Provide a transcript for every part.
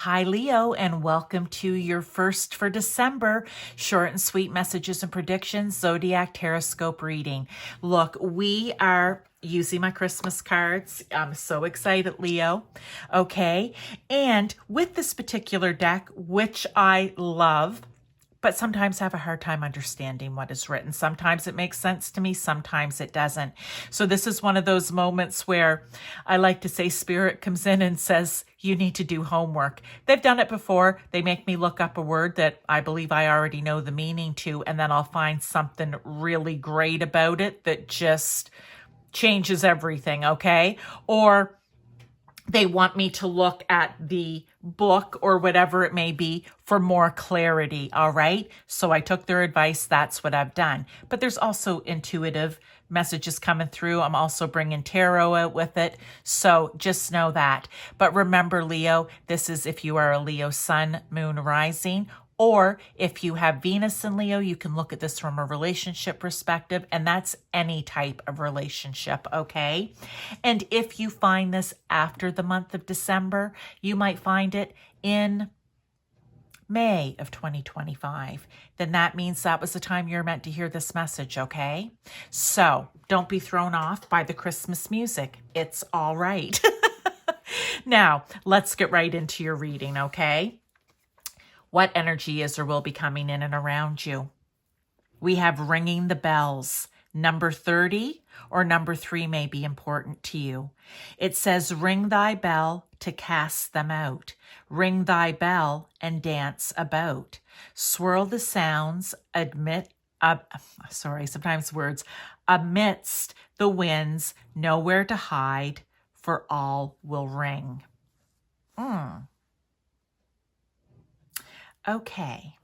Hi, Leo, and welcome to your first for December short and sweet messages and predictions Zodiac Taroscope reading. Look, we are using my Christmas cards. I'm so excited, Leo. Okay. And with this particular deck, which I love, but sometimes have a hard time understanding what is written. Sometimes it makes sense to me, sometimes it doesn't. So this is one of those moments where I like to say Spirit comes in and says, you need to do homework. They've done it before. They make me look up a word that I believe I already know the meaning to, and then I'll find something really great about it that just changes everything, okay? Or they want me to look at the book or whatever it may be for more clarity, all right? So I took their advice. That's what I've done. But there's also intuitive messages coming through. I'm also bringing tarot out with it. So just know that. But remember, Leo, this is if you are a Leo sun, moon, rising, or if you have Venus in Leo, you can look at this from a relationship perspective, and that's any type of relationship, okay? And if you find this after the month of December, you might find it in May of 2025. Then that means that was the time you're meant to hear this message, okay? So don't be thrown off by the Christmas music. It's all right. Now, let's get right into your reading, okay? What energy is or will be coming in and around you? We have ringing the bells. Number 30 or number 3 may be important to you. It says, ring thy bell to cast them out. Ring thy bell and dance about. Swirl the sounds, amidst the winds, nowhere to hide, for all will ring. Okay.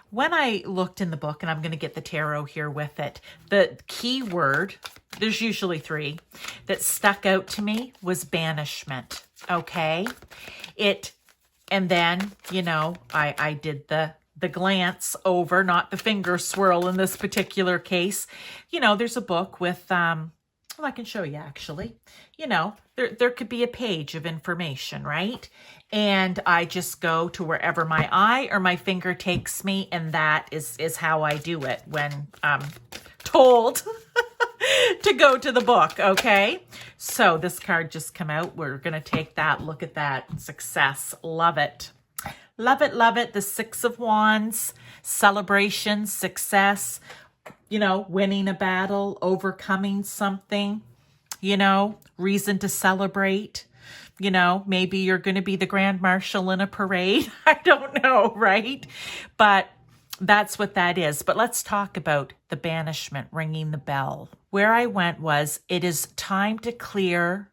When I looked in the book, and I'm going to get the tarot here with it, the key word, there's usually 3, that stuck out to me was banishment. Okay. And then, I did the glance over, not the finger swirl in this particular case. There's a book with, well, I can show you actually, there could be a page of information, right? And I just go to wherever my eye or my finger takes me, and that is how I do it when I'm told to go to the book, okay? So this card just come out. We're going to take that. Look at that. Success. Love it. Love it, love it. The 6 of Wands, celebration, success, winning a battle, overcoming something, reason to celebrate. Maybe you're going to be the Grand Marshal in a parade. I don't know, right? But that's what that is. But let's talk about the banishment, ringing the bell. Where I went was, it is time to clear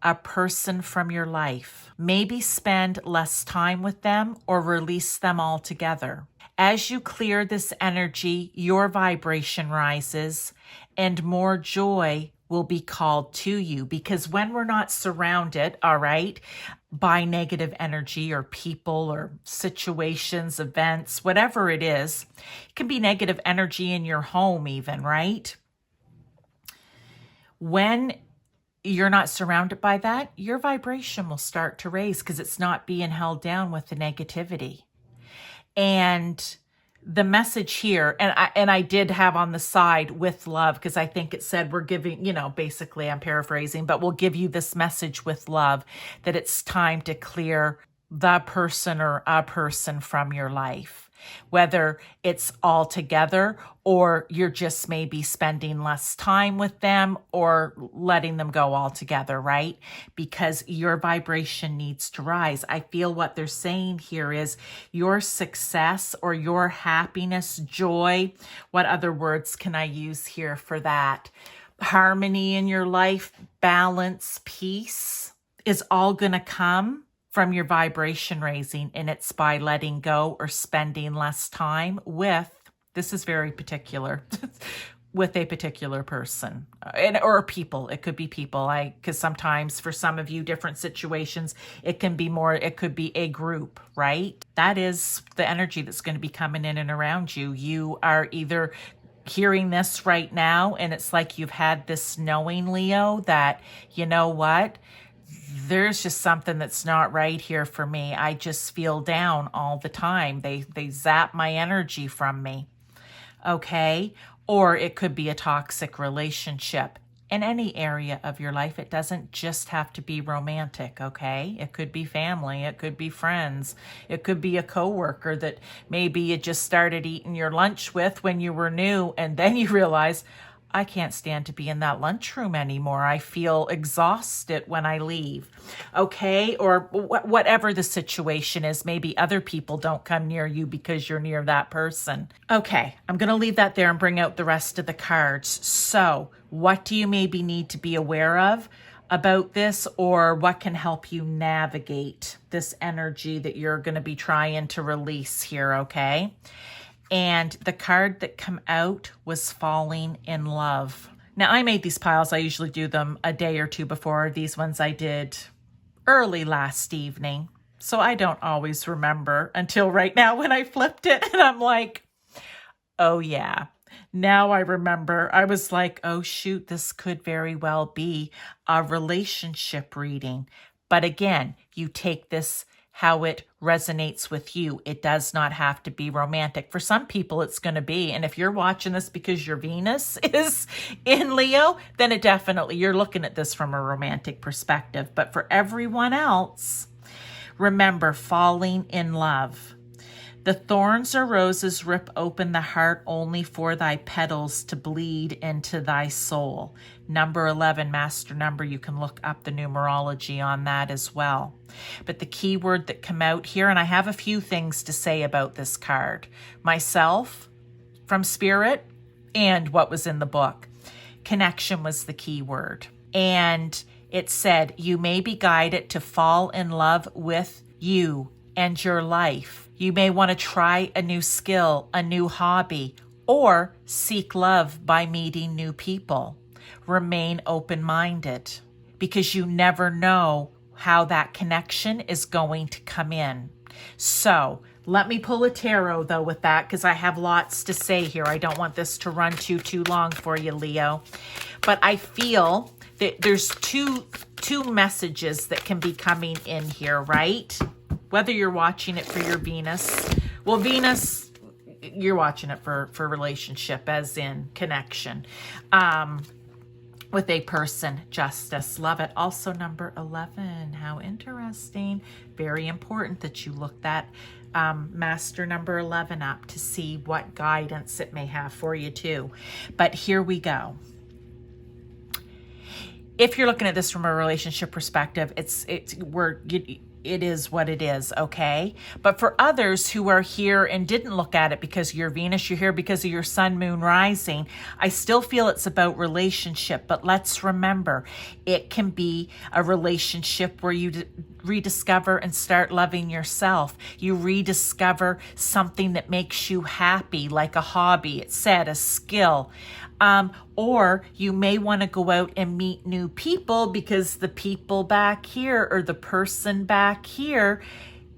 a person from your life. Maybe spend less time with them or release them altogether. As you clear this energy, your vibration rises and more joy will be called to you, because when we're not surrounded, all right, by negative energy or people or situations, events, whatever it is, it can be negative energy in your home even, right? When you're not surrounded by that, your vibration will start to raise because it's not being held down with the negativity. And the message here, and I did have on the side with love, because I think it said we're giving, basically I'm paraphrasing, but we'll give you this message with love, that it's time to clear the person or a person from your life, whether it's all together or you're just maybe spending less time with them or letting them go altogether, right? Because your vibration needs to rise. I feel what they're saying here is your success or your happiness, joy. What other words can I use here for that? Harmony in your life, balance, peace is all going to come from your vibration raising, and it's by letting go or spending less time with, this is very particular, with a particular person or people. It could be people. Because sometimes for some of you, different situations, it can be more, it could be a group, right? That is the energy that's going to be coming in and around you. You are either hearing this right now, and it's like you've had this knowing, Leo, that, you know what? there's just something that's not right here for me. I just feel down all the time. They zap my energy from me. Okay? Or it could be a toxic relationship in any area of your life. It doesn't just have to be romantic, okay? It could be family, it could be friends, it could be a coworker that maybe you just started eating your lunch with when you were new, and then you realize, I can't stand to be in that lunchroom anymore. I feel exhausted when I leave. Okay? Or whatever the situation is, maybe other people don't come near you because you're near that person. Okay, I'm going to leave that there and bring out the rest of the cards. So, what do you maybe need to be aware of about this, or what can help you navigate this energy that you're going to be trying to release here, okay? And the card that came out was falling in love. Now, I made these piles. I usually do them a day or two before. These ones I did early last evening. So I don't always remember until right now when I flipped it. And I'm like, oh yeah. Now I remember. I was like, oh shoot, this could very well be a relationship reading. But again, you take this how it resonates with you. It does not have to be romantic. For some people, it's going to be. And if you're watching this because your Venus is in Leo, then it definitely, you're looking at this from a romantic perspective. But for everyone else, remember, falling in love. The thorns or roses rip open the heart only for thy petals to bleed into thy soul. Number 11, master number. You can look up the numerology on that as well. But the key word that come out here, and I have a few things to say about this card. Myself, from Spirit, and what was in the book. Connection was the key word. And it said, you may be guided to fall in love with you and your life. You may want to try a new skill, a new hobby, or seek love by meeting new people. Remain open-minded because you never know how that connection is going to come in. So let me pull a tarot though with that, because I have lots to say here. I don't want this to run too long for you, Leo. But I feel that there's two messages that can be coming in here, right? Whether you're watching it for your Venus. Well, Venus, you're watching it for relationship, as in connection. With a person, justice, love it. Also number 11, how interesting. Very important that you look that master number 11 up to see what guidance it may have for you too. But here we go. If you're looking at this from a relationship perspective, it is what it is, okay? But for others who are here and didn't look at it because of your Venus, you're here because of your sun, moon, rising, I still feel it's about relationship. But let's remember, it can be a relationship where you rediscover and start loving yourself. You rediscover something that makes you happy, like a hobby, it said, a skill. Or you may want to go out and meet new people because the people back here or the person back here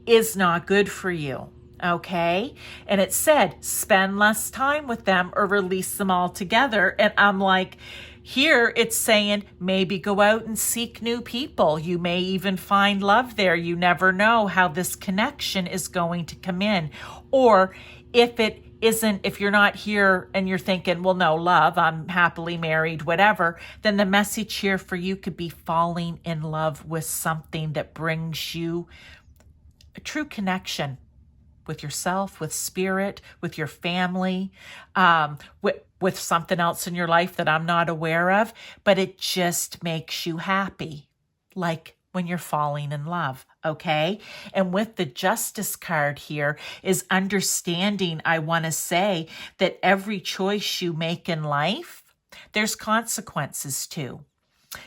is not good for you. Okay. And it said, spend less time with them or release them altogether. And I'm like, here it's saying maybe go out and seek new people. You may even find love there. You never know how this connection is going to come in. Or if you're not here and you're thinking, well, no, love, I'm happily married, whatever, then the message here for you could be falling in love with something that brings you a true connection with yourself, with spirit, with your family, with something else in your life that I'm not aware of, but it just makes you happy, like when you're falling in love, okay? And with the Justice card here is understanding, I want to say, that every choice you make in life, there's consequences to.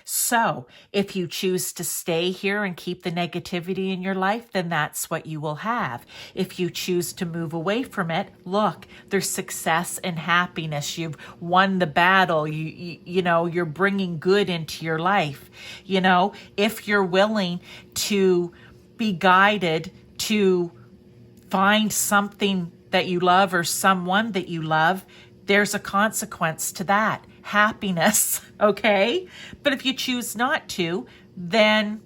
So if you choose to stay here and keep the negativity in your life, then that's what you will have. If you choose to move away from it, look, there's success and happiness. You've won the battle. You know, you're bringing good into your life. You know, if you're willing to be guided to find something that you love or someone that you love, there's a consequence to that. Happiness, okay? But if you choose not to, then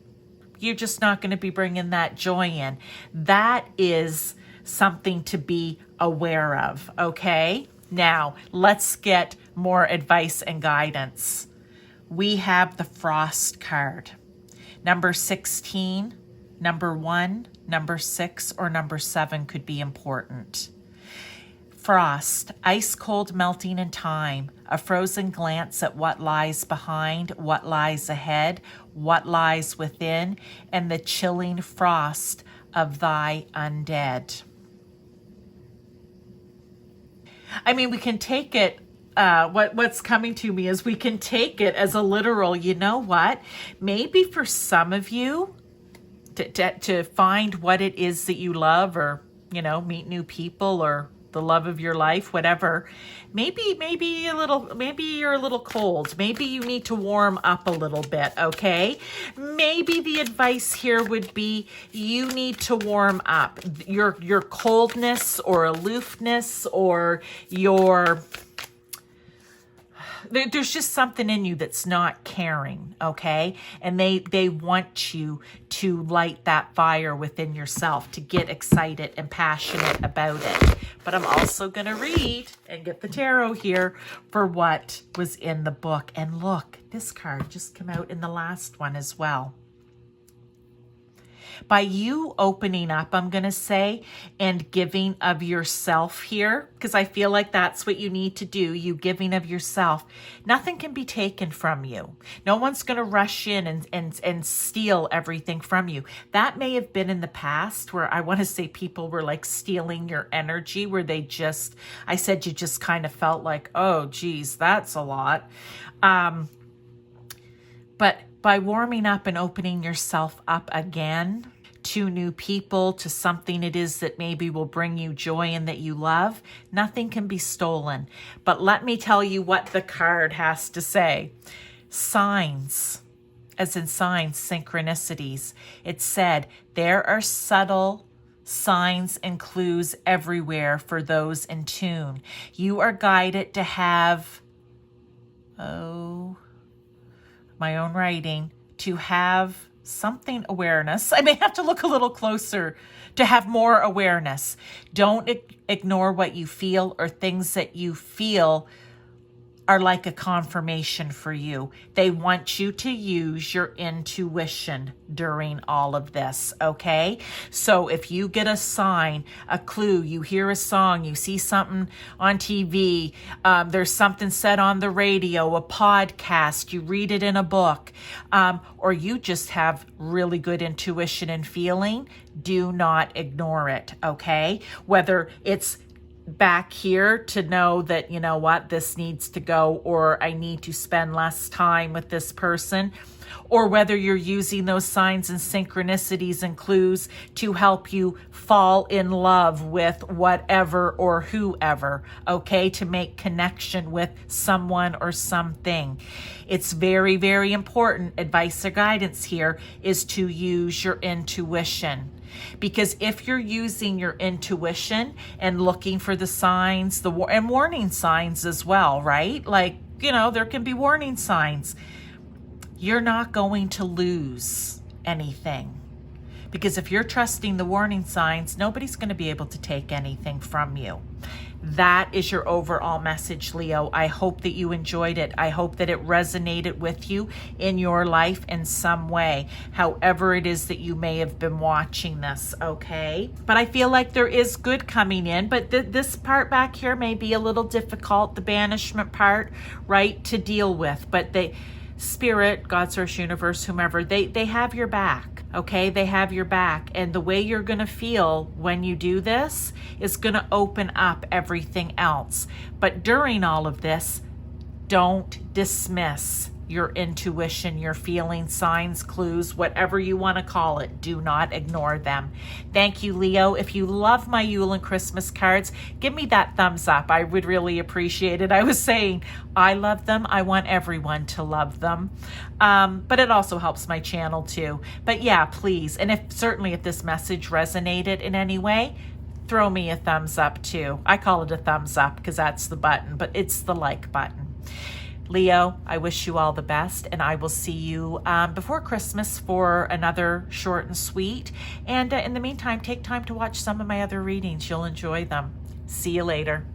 you're just not going to be bringing that joy in. That is something to be aware of, okay? Now, let's get more advice and guidance. We have the Frost card. Number 16, number 1, number 6, or number 7 could be important. Frost, ice cold melting in time, a frozen glance at what lies behind, what lies ahead, what lies within, and the chilling frost of thy undead. I mean, we can take it, what's coming to me is we can take it as a literal, you know what? Maybe for some of you, to find what it is that you love, or, you know, meet new people, or the love of your life, whatever, maybe you're a little cold. Maybe you need to warm up a little bit, okay? Maybe the advice here would be you need to warm up. Your coldness or aloofness, or there's just something in you that's not caring, okay? And they want you to light that fire within yourself, to get excited and passionate about it. But I'm also going to read and get the tarot here for what was in the book. And look, this card just came out in the last one as well. By you opening up, I'm going to say, and giving of yourself here, because I feel like that's what you need to do, you giving of yourself, nothing can be taken from you. No one's going to rush in and steal everything from you. That may have been in the past, where I want to say people were like stealing your energy, where you just kind of felt like, oh, geez, that's a lot. But by warming up and opening yourself up again to new people, to something it is that maybe will bring you joy and that you love, nothing can be stolen. But let me tell you what the card has to say. Signs, as in signs, synchronicities. It said, there are subtle signs and clues everywhere for those in tune. You are guided to have, my own writing, to have something awareness. I may have to look a little closer to have more awareness. Don't ignore what you feel, or things that you feel are like a confirmation for you. They want you to use your intuition during all of this, okay? So if you get a sign, a clue, you hear a song, you see something on TV, there's something said on the radio, a podcast, you read it in a book, or you just have really good intuition and feeling, do not ignore it, okay? Whether it's back here to know that, you know what, this needs to go, or I need to spend less time with this person, or whether you're using those signs and synchronicities and clues to help you fall in love with whatever or whoever, okay, to make connection with someone or something. It's very, very important. Advice or guidance here is to use your intuition. Because if you're using your intuition and looking for the signs, and warning signs as well, right? Like, you know, there can be warning signs. You're not going to lose anything. Because if you're trusting the warning signs, nobody's going to be able to take anything from you. That is your overall message, Leo. I hope that you enjoyed it. I hope that it resonated with you in your life in some way, however it is that you may have been watching this, okay? But I feel like there is good coming in, but this part back here may be a little difficult, the banishment part, right, to deal with. But Spirit, God, Source, Universe, whomever, they have your back, okay? They have your back. And the way you're going to feel when you do this is going to open up everything else. But during all of this, don't dismiss your intuition, your feeling, signs, clues, whatever you want to call it. Do not ignore them. Thank you, Leo. If you love my Yule and Christmas cards, give me that thumbs up. I would really appreciate it. I was saying I love them. I want everyone to love them. But it also helps my channel too. But yeah, please. And certainly if this message resonated in any way, throw me a thumbs up too. I call it a thumbs up because that's the button, but it's the like button. Leo, I wish you all the best, and I will see you before Christmas for another short and sweet. And in the meantime, take time to watch some of my other readings. You'll enjoy them. See you later.